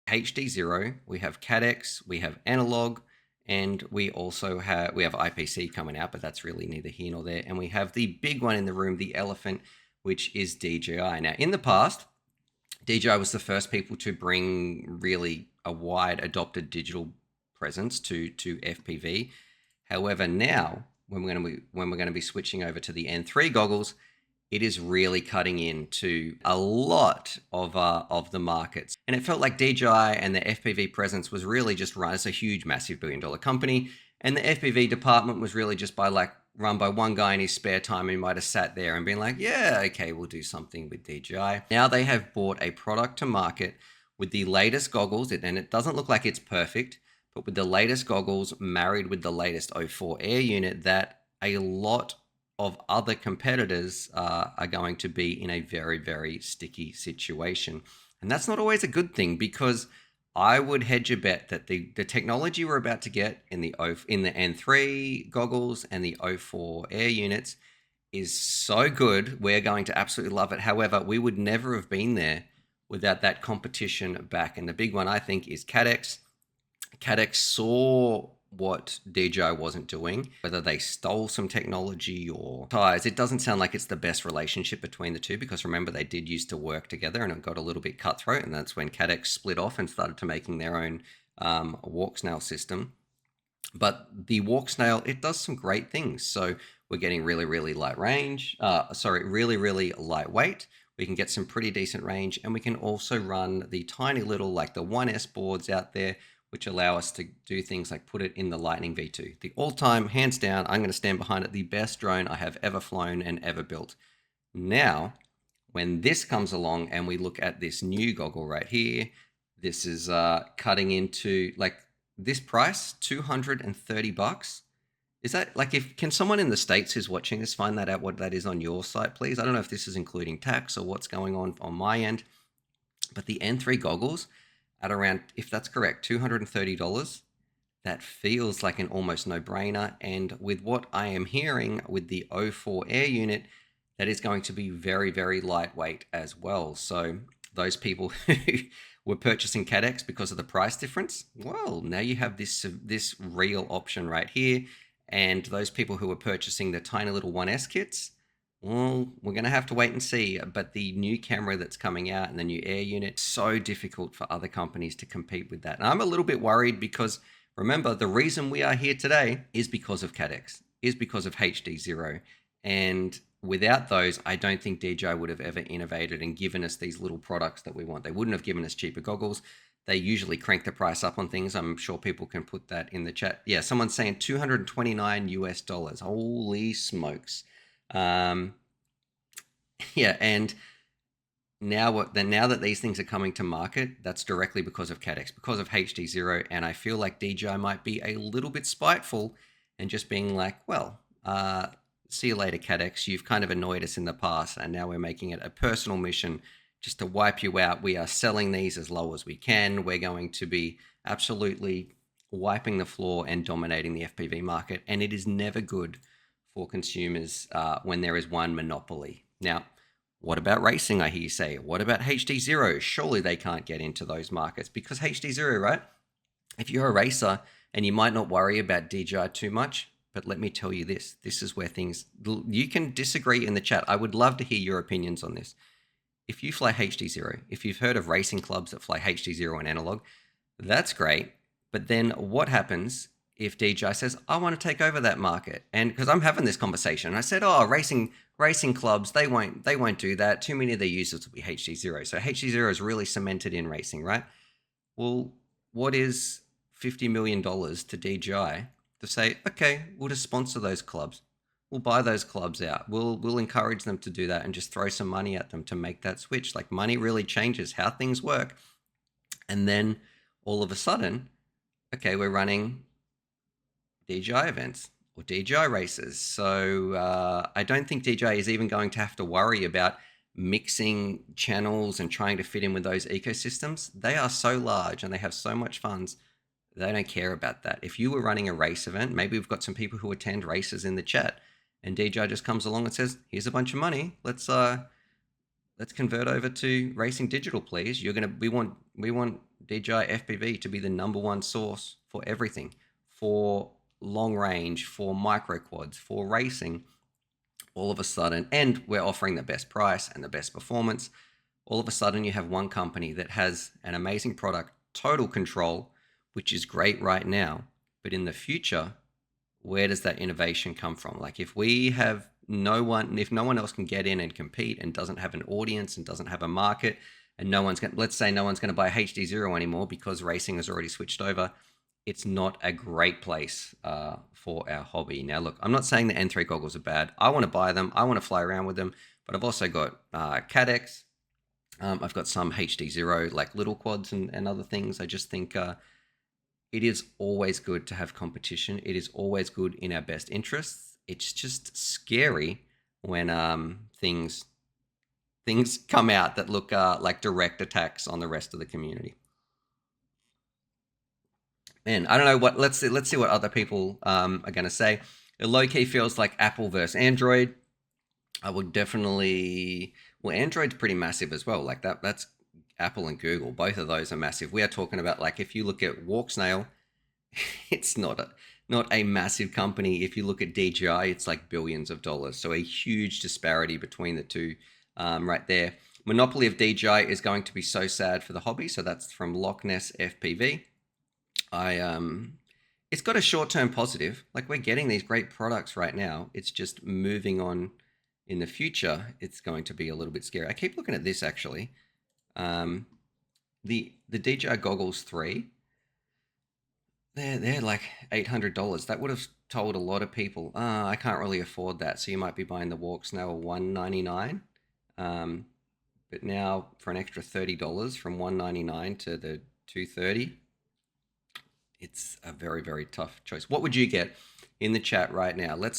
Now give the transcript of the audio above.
HD0, we have Cadex, we have analog, and we also have IPC coming out, but that's really neither here nor there. And we have the big one in the room, the elephant, which is DJI. Now, in the past, DJI was the first people to bring really a wide adopted digital presence to FPV. However, now when we're going to be switching over to the N3 goggles, it is really cutting into a lot of the markets. And it felt like DJI and the FPV presence was really just run as a huge, massive $1 billion company. And the FPV department was really just run by one guy in his spare time who might have sat there and been like, yeah, okay, we'll do something with DJI. Now they have brought a product to market with the latest goggles, and it doesn't look like it's perfect, but with the latest goggles married with the latest O4 Air unit, that a lot of other competitors are going to be in a very, very sticky situation. And that's not always a good thing, because I would hedge a bet that the technology we're about to get in the N3 goggles and the O4 Air units is so good, we're going to absolutely love it. However, we would never have been there without that competition back. And the big one, I think, is Cadex. Cadex saw what DJI wasn't doing, whether they stole some technology or ties. It doesn't sound like it's the best relationship between the two, because remember, they did used to work together and it got a little bit cutthroat, and that's when Cadex split off and started to making their own walk snail system. But the walk snail, it does some great things. So we're getting really, really light range, really, really lightweight. We can get some pretty decent range, and we can also run the tiny little, like the 1S boards out there, which allow us to do things like put it in the Lightning V2. The all-time, hands down, I'm going to stand behind it, the best drone I have ever flown and ever built. Now, when this comes along and we look at this new goggle right here, this is cutting into like this price, $230. Is that like, can someone in the States who's watching this find that out, what that is on your site, please? I don't know if this is including tax or what's going on my end, but the N3 goggles at around, if that's correct, $230, that feels like an almost no-brainer. And with what I am hearing with the O4 Air unit, that is going to be very, very lightweight as well. So those people who were purchasing Cadex because of the price difference, well, now you have this real option right here. And those people who were purchasing the tiny little 1S kits, well, we're going to have to wait and see. But the new camera that's coming out and the new Air unit, so difficult for other companies to compete with that. And I'm a little bit worried, because remember, the reason we are here today is because of Cadex, is because of HD0. And without those, I don't think DJI would have ever innovated and given us these little products that we want. They wouldn't have given us cheaper goggles. They usually crank the price up on things. I'm sure people can put that in the chat. Yeah, someone's saying 229 US dollars. Holy smokes. Yeah, and now that these things are coming to market, that's directly because of Cadex, because of HD0, and I feel like DJI might be a little bit spiteful and just being like, well, see you later, Cadex. You've kind of annoyed us in the past, and now we're making it a personal mission just to wipe you out. We are selling these as low as we can. We're going to be absolutely wiping the floor and dominating the FPV market, and it is never good for consumers when there is one monopoly. Now, what about racing, I hear you say? What about HD0? Surely they can't get into those markets, because HD0, right? If you're a racer, and you might not worry about DJI too much, but let me tell you this. This is where things, you can disagree in the chat. I would love to hear your opinions on this. If you fly HD0, if you've heard of racing clubs that fly HD0 and analog, that's great. But then what happens if DJI says, I want to take over that market? And because I'm having this conversation, and I said, oh, racing clubs, they won't do that. Too many of their users will be HD0. So HD0 is really cemented in racing, right? Well, what is $50 million to DJI to say, okay, we'll just sponsor those clubs. We'll buy those clubs out. We'll encourage them to do that and just throw some money at them to make that switch. Like, money really changes how things work. And then all of a sudden, okay, we're running DJI events or DJI races. So I don't think DJI is even going to have to worry about mixing channels and trying to fit in with those ecosystems. They are so large and they have so much funds. They don't care about that. If you were running a race event, maybe we've got some people who attend races in the chat, and DJI just comes along and says, here's a bunch of money. Let's convert over to racing digital, please. We want DJI FPV to be the number one source for everything, for long range, for micro quads, for racing, all of a sudden, and we're offering the best price and the best performance, all of a sudden you have one company that has an amazing product, total control, which is great right now. But in the future, where does that innovation come from? Like if we have if no one else can get in and compete and doesn't have an audience and doesn't have a market, and let's say no one's going to buy HD0 anymore because racing has already switched over, it's not a great place for our hobby. Now, look, I'm not saying the N3 goggles are bad. I want to buy them. I want to fly around with them, but I've also got Cadex. I've got some HD0 like little quads and other things. I just think it is always good to have competition. It is always good in our best interests. It's just scary when things come out that look like direct attacks on the rest of the community. Man, I don't know what. Let's see what other people are going to say. It low key feels like Apple versus Android. I would definitely. Well, Android's pretty massive as well. Like that. That's Apple and Google. Both of those are massive. We are talking about like if you look at Walksnail, it's not a massive company. If you look at DJI, it's like billions of dollars. So a huge disparity between the two right there. Monopoly of DJI is going to be so sad for the hobby. So that's from Loch Ness FPV. It's got a short-term positive. Like we're getting these great products right now. It's just moving on in the future. It's going to be a little bit scary. I keep looking at this actually. The DJI Goggles 3, they're like $800. That would have told a lot of people, I can't really afford that. So you might be buying the Walksnail $199. But now for an extra $30 from $199 to the $230, it's a very, very tough choice. What would you get in the chat right now? Let's